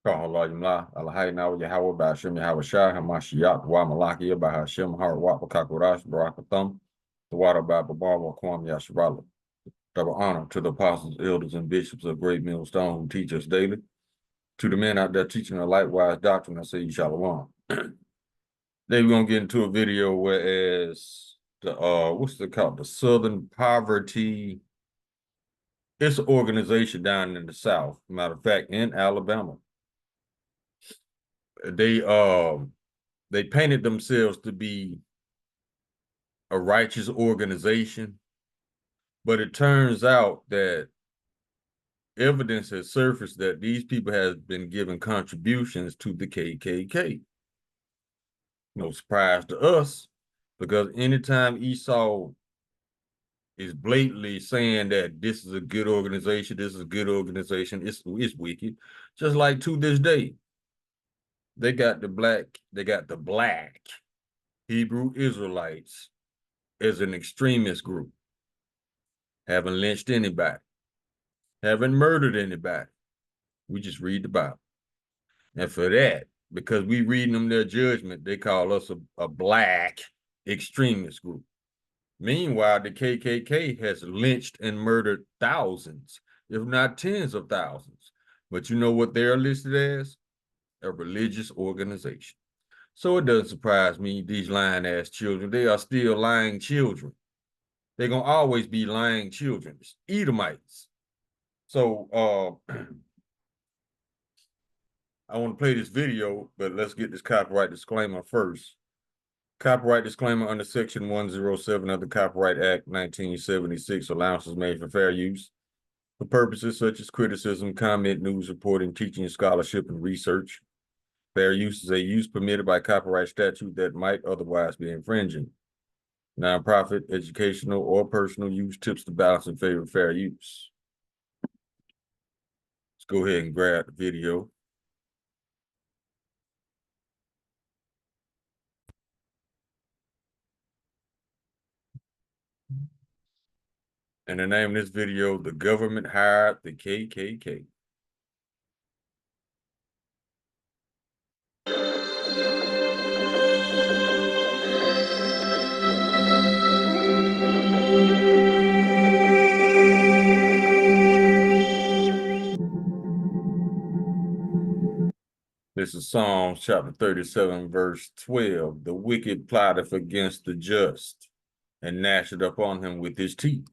Kahalayimla, Alhaina, Yahweh, Bashim, Yahweh Shai, Hamashiach, Wamalaki, Bahashim, Harwap, Kakurash, Barakatham, the water by Babar, Kwam Yashabala. Double honor to the apostles, elders, and bishops of Great Millstone who teach us daily. To the men out there teaching a likewise doctrine, I say Shalom. Today we're gonna get into a video whereas the what's it called? The Southern Poverty. It's an organization down in the South. Matter of fact, in Alabama. They painted themselves to be a righteous organization, but it turns out that evidence has surfaced that these people have been giving contributions to the KKK. No surprise to us, because anytime Esau is blatantly saying that this is a good organization, it's wicked. Just like to this day, they got the black Hebrew Israelites as an extremist group. Haven't lynched anybody, haven't murdered anybody. We just read the Bible. And for that, because we reading them their judgment, they call us a black extremist group. Meanwhile, the KKK has lynched and murdered thousands, if not tens of thousands. But you know what they're listed as? A religious organization. So it doesn't surprise me, these lying ass children, they are still lying children. They're going to always be lying children, Edomites. So I want to play this video, but let's get this copyright disclaimer first. Copyright disclaimer under Section 107 of the Copyright Act 1976, allowances made for fair use for purposes such as criticism, comment, news reporting, teaching, scholarship, and research. Fair use is a use permitted by copyright statute that might otherwise be infringing. Nonprofit, educational, or personal use tips the balance in favor of fair use. Let's go ahead and grab the video. And the name of this video, The Government Hired the KKK. This is Psalms chapter 37, verse 12. The wicked plotteth against the just, and gnasheth upon him with his teeth.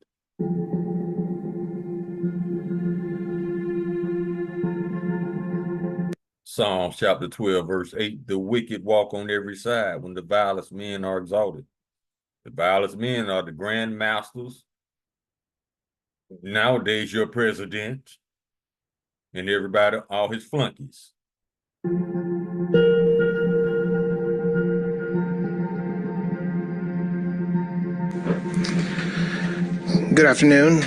Psalms chapter 12, verse 8. The wicked walk on every side when the vilest men are exalted. The vilest men are the grand masters. Nowadays, your president and everybody, all his flunkies. Good afternoon.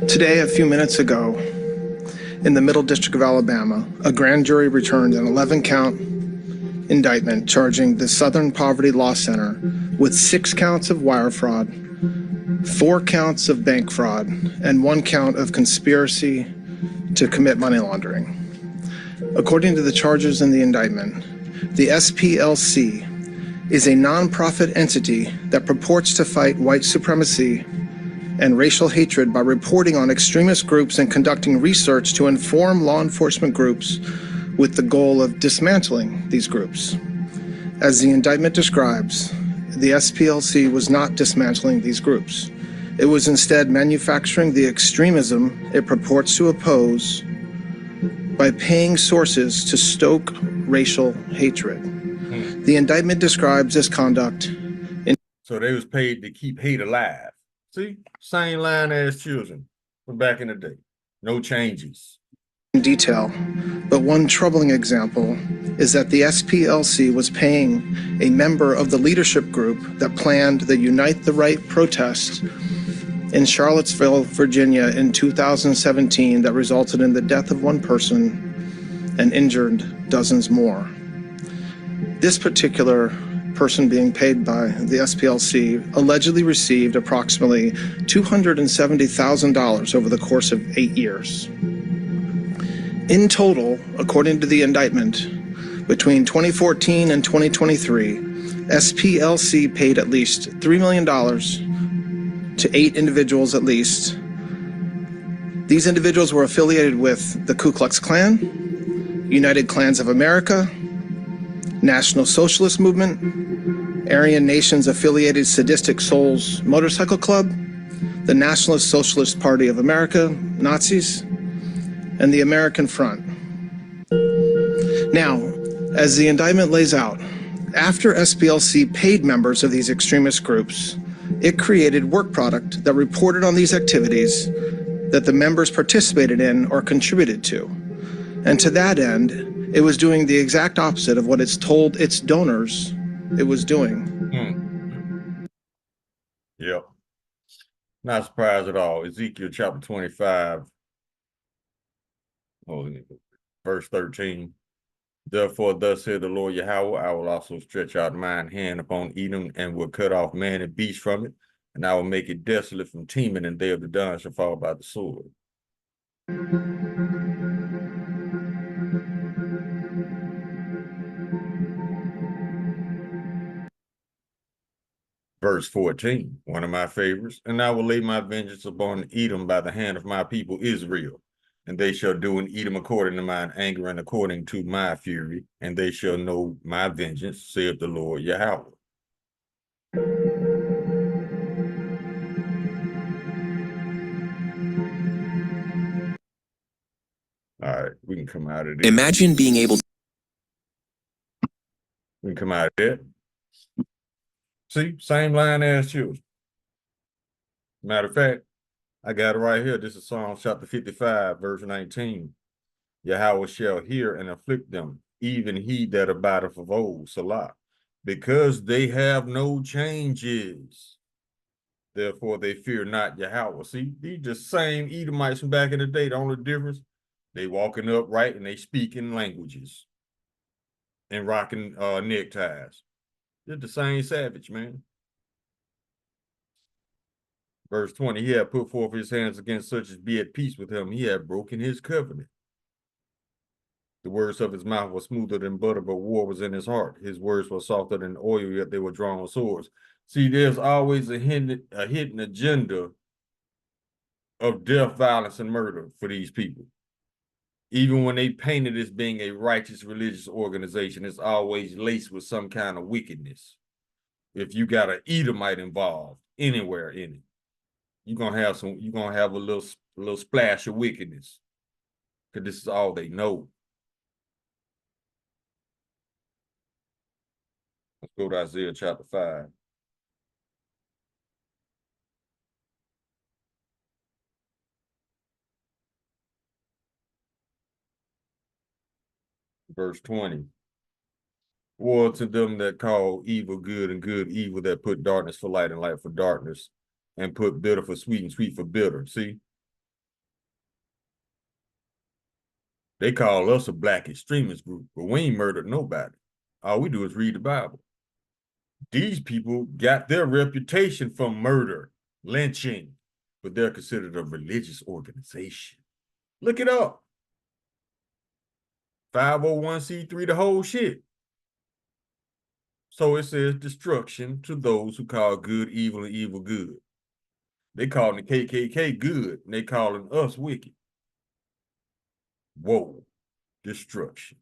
Today, a few minutes ago, in the Middle District of Alabama, a grand jury returned an 11-count indictment charging the Southern Poverty Law Center with 6 counts of wire fraud, 4 counts of bank fraud, and 1 count of conspiracy to commit money laundering. According to the charges in the indictment, the SPLC is a nonprofit entity that purports to fight white supremacy and racial hatred by reporting on extremist groups and conducting research to inform law enforcement groups with the goal of dismantling these groups. As the indictment describes, the SPLC was not dismantling these groups. It was instead manufacturing the extremism it purports to oppose by paying sources to stoke racial hatred. The indictment describes this conduct in— So they was paid to keep hate alive. See, same line as children from back in the day. No changes. In detail, but one troubling example is that the SPLC was paying a member of the leadership group that planned the Unite the Right protest in Charlottesville, Virginia in 2017 that resulted in the death of 1 person and injured dozens more. This particular person being paid by the SPLC allegedly received approximately $270,000 over the course of 8 years. In total, according to the indictment, between 2014 and 2023, SPLC paid at least $3 million to 8 individuals at least. These individuals were affiliated with the Ku Klux Klan, United Klans of America, National Socialist Movement, Aryan Nations Affiliated Sadistic Souls Motorcycle Club, the Nationalist Socialist Party of America, Nazis, and the American Front. Now, as the indictment lays out, after SPLC paid members of these extremist groups, it created work product that reported on these activities that the members participated in or contributed to. And to that end, it was doing the exact opposite of what it's told its donors it was doing. Yep. Not surprised at all. Ezekiel chapter 25, verse 13. Therefore, thus said the Lord Yahweh, I will also stretch out mine hand upon Edom and will cut off man and beast from it, and I will make it desolate from Teman, and they of the Don shall fall by the sword. Verse 14, one of my favorites, and I will lay my vengeance upon Edom by the hand of my people Israel, and they shall do in Edom according to mine anger and according to my fury, and they shall know my vengeance, saith the Lord Yahweh. All right, we can come out of this. Imagine being able to. We can come out of that. See, same line as children. Matter of fact, I got it right here. This is Psalm chapter 55, verse 19. Yahweh shall hear and afflict them, even he that abideth of old, Salah, because they have no changes. Therefore they fear not Yahweh. See, these the same Edomites from back in the day. The only difference, they walking upright and they speaking languages and rocking neckties. They're the same savage, man. Verse 20, he had put forth his hands against such as be at peace with him. He had broken his covenant. The words of his mouth were smoother than butter, but war was in his heart. His words were softer than oil, yet they were drawn with swords. See, there's always a hidden agenda of death, violence, and murder for these people. Even when they paint it as being a righteous religious organization, it's always laced with some kind of wickedness. If you got an Edomite involved anywhere in it, you're gonna have a little splash of wickedness. Because this is all they know. Let's go to Isaiah chapter 5. Verse 20. Woe to them that call evil good and good evil, that put darkness for light and light for darkness, and put bitter for sweet and sweet for bitter. See? They call us a black extremist group, but we ain't murdered nobody. All we do is read the Bible. These people got their reputation from murder, lynching, but they're considered a religious organization. Look it up. 501c3, the whole shit. So it says destruction to those who call good evil and evil good. They calling the KKK good, and they calling us wicked. Whoa, destruction.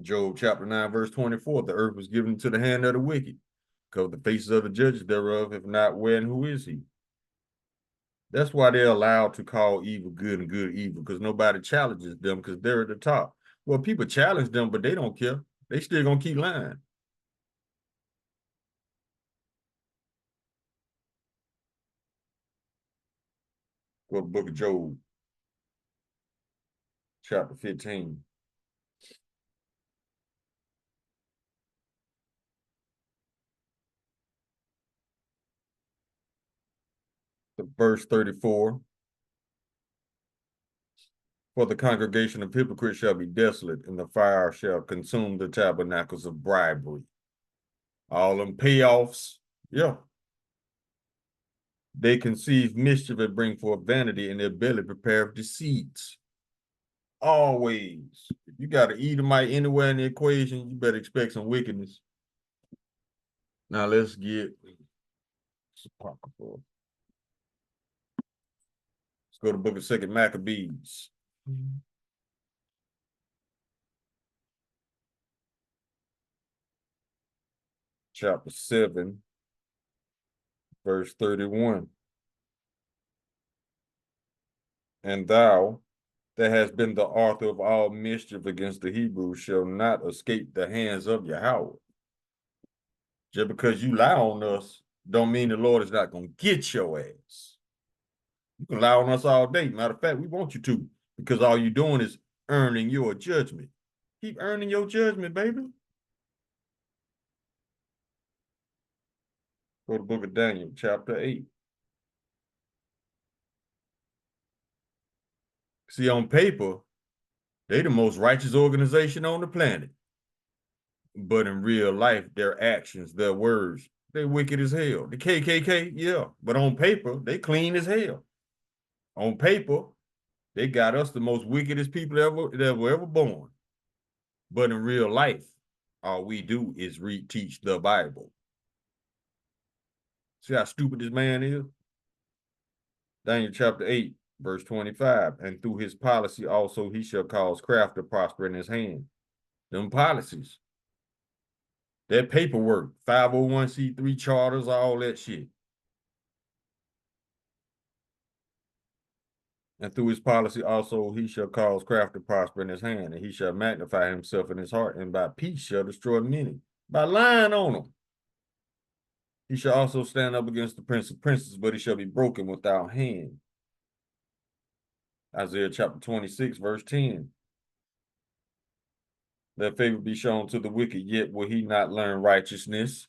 Job chapter 9, verse 24, the earth was given to the hand of the wicked. Cover the faces of the judges thereof, if not, where and who is he? That's why they're allowed to call evil good and good evil, because nobody challenges them because they're at the top. Well, people challenge them, but they don't care. They still gonna keep lying. Go to the book of Job, chapter 15. Verse 34. For the congregation of hypocrites shall be desolate, and the fire shall consume the tabernacles of bribery. All them payoffs, yeah. They conceive mischief and bring forth vanity, and their belly prepare deceits. Always. If you got an Edomite anywhere in the equation, you better expect some wickedness. Now let's get apocryphal. Let's go to the book of Second Maccabees. Chapter 7, verse 31. And thou, that hast been the author of all mischief against the Hebrews, shall not escape the hands of Yahweh. Just because you lie on us, don't mean the Lord is not going to get your ass. You can lie on us all day. Matter of fact, we want you to, because all you're doing is earning your judgment. Keep earning your judgment, baby. Go to the book of Daniel, chapter 8. See, on paper, they the most righteous organization on the planet. But in real life, their actions, their words, they wicked as hell. The KKK, yeah, but on paper, they clean as hell. On paper, they got us the most wickedest people that were ever born. But in real life, all we do is teach the Bible. See how stupid this man is? Daniel chapter 8, verse 25. And through his policy also he shall cause craft to prosper in his hand. Them policies. That paperwork, 501c3 charters, all that shit. And through his policy also he shall cause craft to prosper in his hand, and he shall magnify himself in his heart, and by peace shall destroy many. By lying on them. He shall also stand up against the prince of princes, but he shall be broken without hand. Isaiah chapter 26, verse 10. That favor be shown to the wicked, yet will he not learn righteousness.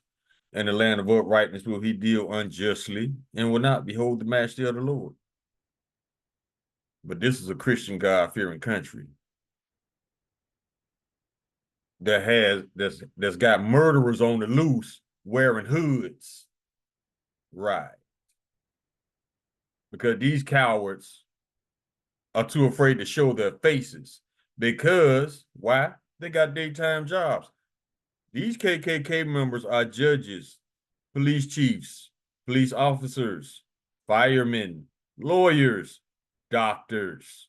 In the land of uprightness will he deal unjustly, and will not behold the majesty of the Lord. But this is a Christian God-fearing country that's got murderers on the loose wearing hoods. Right. Because these cowards are too afraid to show their faces. Because, why? They got daytime jobs. These KKK members are judges, police chiefs, police officers, firemen, lawyers, doctors.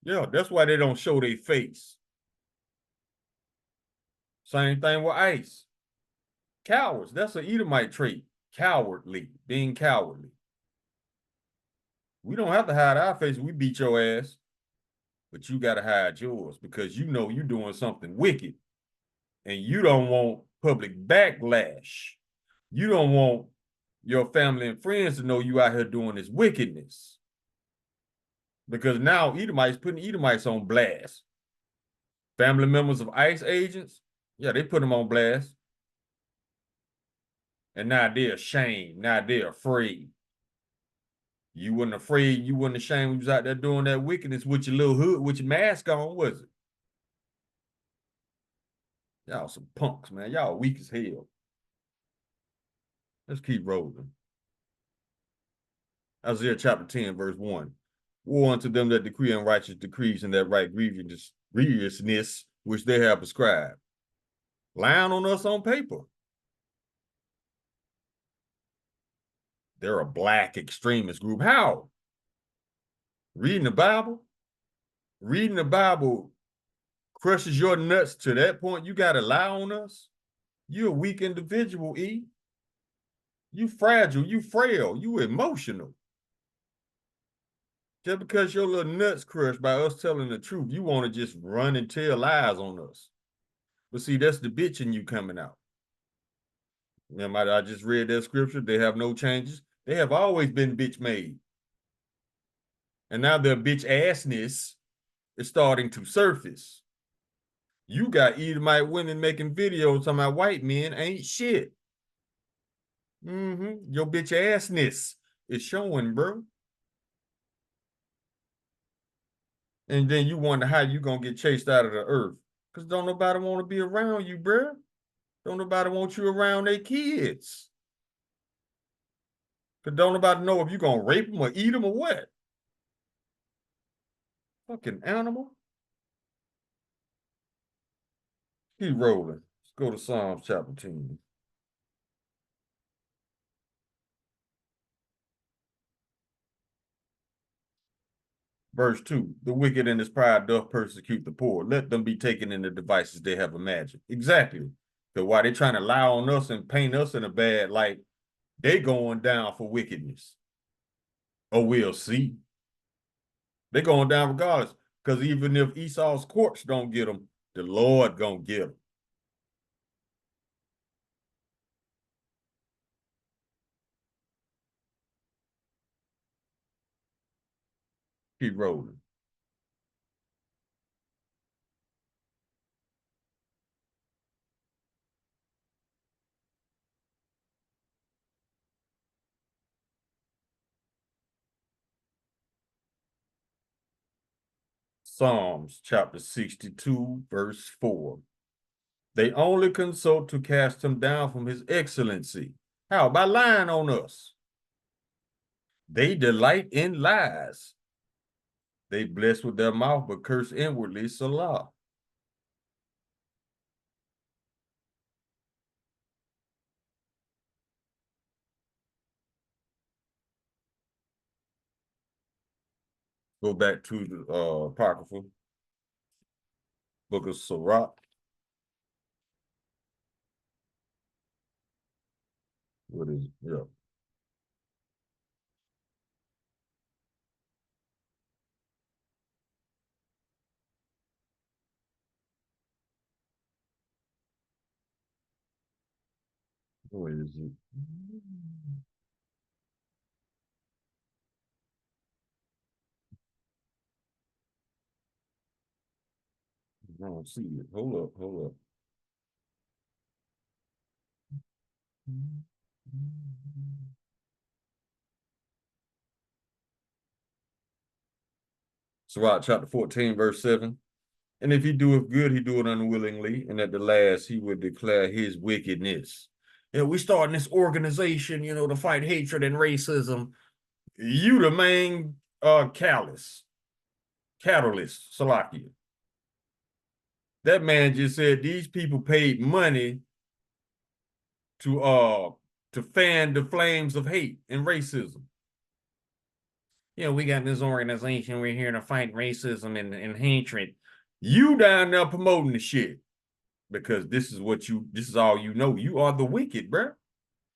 Yeah, that's why they don't show their face. Same thing with ICE. Cowards. That's an Edomite trait. Cowardly. Being cowardly. We don't have to hide our face. We beat your ass. But you got to hide yours because you know you're doing something wicked. And you don't want public backlash. You don't want your family and friends to know you out here doing this wickedness. Because now Edomites putting Edomites on blast. Family members of ICE agents, yeah, they put them on blast. And now they're ashamed. Now they're afraid. You wasn't afraid, you wasn't ashamed you was out there doing that wickedness with your little hood, with your mask on, was it? Y'all some punks, man. Y'all weak as hell. Let's keep rolling. Isaiah chapter 10, verse 1. Woe unto them that decree unrighteous decrees and that write grievousness which they have prescribed. Lying on us on paper. They're a black extremist group. How? Reading the Bible? Reading the Bible crushes your nuts to that point. You got to lie on us? You're a weak individual, E. You fragile, you frail, you emotional. Just because your little nuts crushed by us telling the truth, you want to just run and tell lies on us. But see, that's the bitch in you coming out. Remember, I just read that scripture. They have no changes. They have always been bitch made. And now their bitch assness is starting to surface. You got Edomite women making videos talking about white men ain't shit. Your bitch assness is showing, bro. And then you wonder how you gonna get chased out of the earth. Because don't nobody want to be around you, bro. Don't nobody want you around their kids. Cause don't nobody know if you're gonna rape them or eat them or what. Fucking animal. Keep rolling. Let's go to Psalms chapter 10. Verse 2, the wicked in his pride doth persecute the poor. Let them be taken in the devices they have imagined. Exactly. So while they're trying to lie on us and paint us in a bad light, they going down for wickedness. Oh, we'll see. They going down regardless. Because even if Esau's corpse don't get them, the Lord gonna get them. Keep rolling. Psalms chapter 62, verse 4. They only consult to cast him down from his excellency. How? By lying on us. They delight in lies. They bless with their mouth, but curse inwardly. Salah. Go back to the Apocrypha, book of Sirach. What is it? Yeah. What is it? I don't see it. Hold up, hold up. Sirach chapter 14, verse 7. And if he doeth good, he do it unwillingly, and at the last he would declare his wickedness. We starting this organization, to fight hatred and racism. You the main catalyst, Salakia. That man just said these people paid money to fan the flames of hate and racism. We got this organization. We're here to fight racism and hatred. You down there promoting the shit because this is all you know. You are the wicked, bro.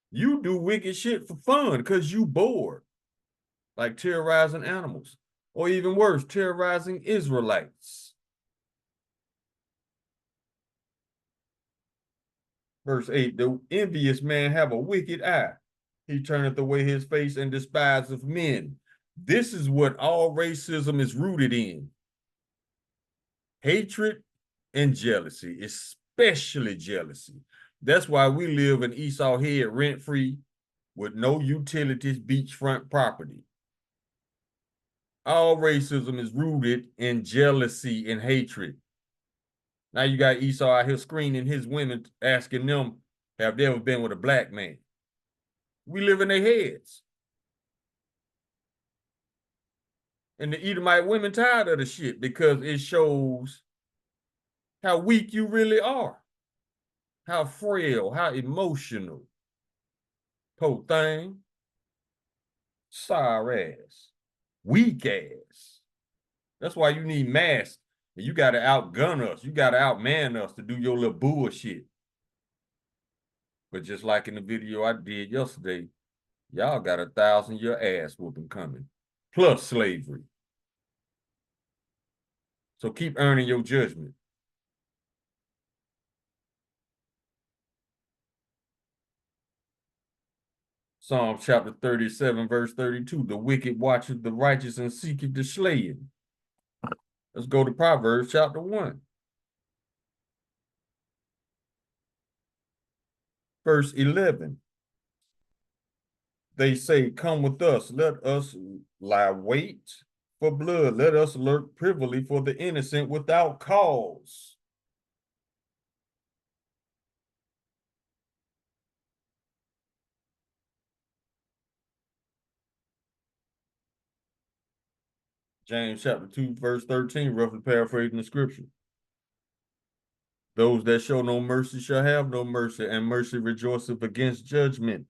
You do wicked shit for fun because you bored, like terrorizing animals, or even worse, terrorizing Israelites. Verse 8, the envious man have a wicked eye. He turneth away his face and despiseth men. This is what all racism is rooted in. Hatred and jealousy, especially jealousy. That's why we live in Esau Head rent-free with no utilities, beachfront property. All racism is rooted in jealousy and hatred. Now you got Esau out here screening his women, asking them, have they ever been with a black man? We live in their heads. And the Edomite women tired of the shit because it shows how weak you really are, how frail, how emotional. Poor thing. Sorry ass. Weak ass. That's why you need masks. And you got to outgun us. You got to outman us to do your little bullshit. But just like in the video I did yesterday, y'all got 1,000-year ass whooping coming, plus slavery. So keep earning your judgment. Psalm chapter 37, verse 32. The wicked watcheth the righteous and seeketh to slay him. Let's go to Proverbs chapter 1. Verse 11. They say, come with us, let us lie wait for blood, let us lurk privily for the innocent without cause. James chapter 2, verse 13, roughly paraphrasing the scripture. Those that show no mercy shall have no mercy, and mercy rejoiceth against judgment.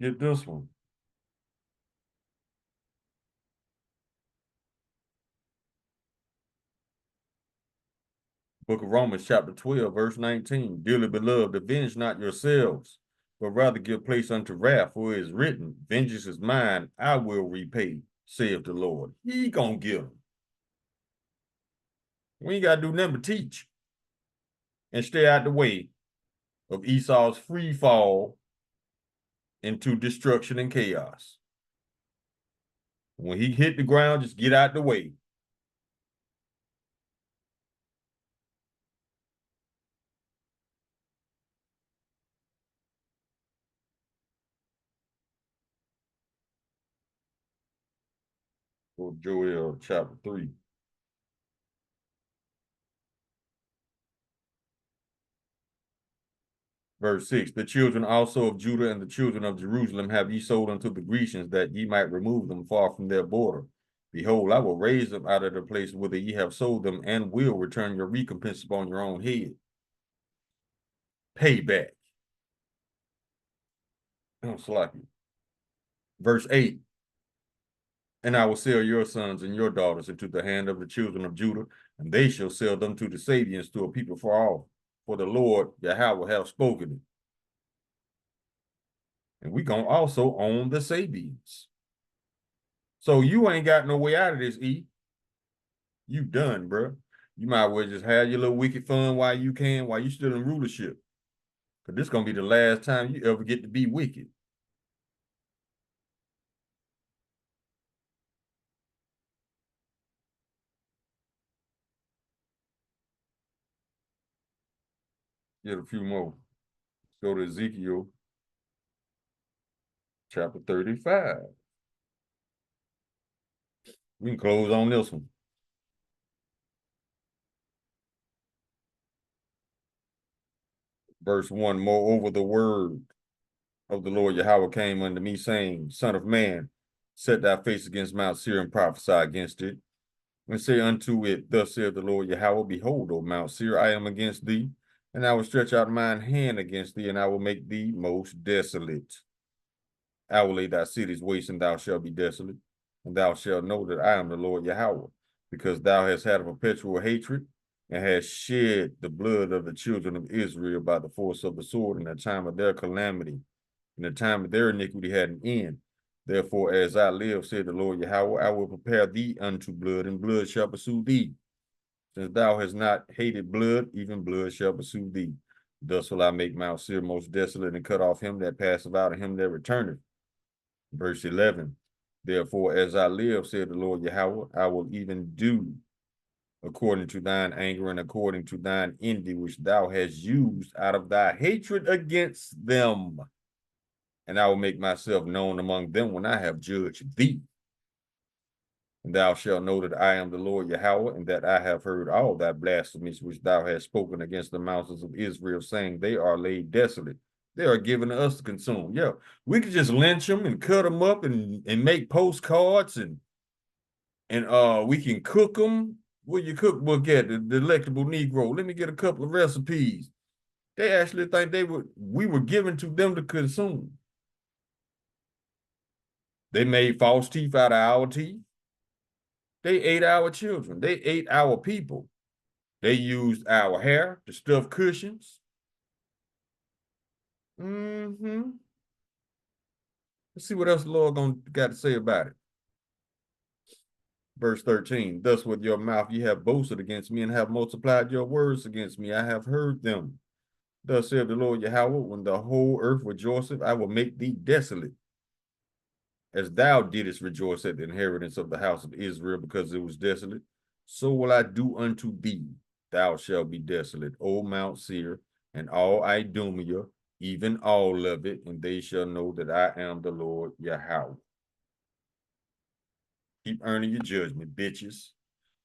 Get this one. Book of Romans, chapter 12, verse 19. Dearly beloved, avenge not yourselves, but rather give place unto wrath, for it is written, vengeance is mine, I will repay, saith the Lord. He gonna give them. We ain't got to do nothing but teach and stay out the way of Esau's free fall into destruction and chaos. When he hit the ground, just get out the way. For Joel chapter 3. Verse 6, the children also of Judah and the children of Jerusalem have ye sold unto the Grecians, that ye might remove them far from their border. Behold, I will raise them out of the place whither ye have sold them, and will return your recompense upon your own head. Payback. Oh, slacky. Verse 8, and I will sell your sons and your daughters into the hand of the children of Judah, and they shall sell them to the Sabians, to a people far off. For the Lord Yahweh have spoken it. And we gonna also own the Sabians. So you ain't got no way out of this, E. You done, bro. You might well just have your little wicked fun while you can, while you still in rulership. Because this gonna be the last time you ever get to be wicked. Get a few more. Let's go to Ezekiel chapter 35. We can close on this one. Verse 1, moreover, the word of the Lord Yahweh came unto me, saying, Son of man, set thy face against Mount Seir and prophesy against it, and say unto it, Thus saith the Lord Yahweh, behold, O Mount Seir, I am against thee, and I will stretch out mine hand against thee, and I will make thee most desolate. I will lay thy cities waste, and thou shalt be desolate, and thou shalt know that I am the Lord Yahweh, because thou hast had a perpetual hatred, and hast shed the blood of the children of Israel by the force of the sword in the time of their calamity. In the time of their iniquity had an end. Therefore, as I live, said the Lord Yahweh, I will prepare thee unto blood, and blood shall pursue thee. Since thou hast not hated blood, even blood shall pursue thee. Thus will I make Mount Seir most desolate, and cut off him that passeth out, and him that returneth. Verse 11, therefore, as I live, said the Lord Yahweh, I will even do according to thine anger and according to thine envy, which thou hast used out of thy hatred against them. And I will make myself known among them when I have judged thee. And thou shalt know that I am the Lord Yahweh, and that I have heard all thy blasphemies which thou hast spoken against the mountains of Israel, saying, they are laid desolate. They are given to us to consume. Yeah, we could just lynch them and cut them up and make postcards, and we can cook them. Where your cookbook at? The Delectable Negro. Let me get a couple of recipes. They actually think we were given to them to consume. They made false teeth out of our teeth. They ate our children. They ate our people. They used our hair to stuff cushions. Mm-hmm. Let's see what else the Lord got to say about it. Verse 13, thus with your mouth ye have boasted against me, and have multiplied your words against me. I have heard them. Thus saith the Lord Yahweh, when the whole earth rejoiceth, I will make thee desolate, as thou didst rejoice at the inheritance of the house of Israel, because it was desolate. So will I do unto thee. Thou shalt be desolate, O Mount Seir, and all Idumea, even all of it, and they shall know that I am the Lord Yahweh. Keep earning your judgment, bitches.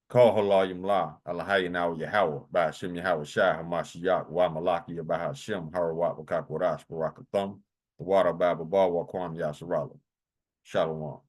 Call Halayim La, Alahayinaw Yahawa, by Hashem Yahawa Shai, Hamashiach, Wa Malaki, Yabaha Hashem, Harawat, Wakakwarash, Barakathum, the water Baba Bawa Kwam Yasharala. Shalom.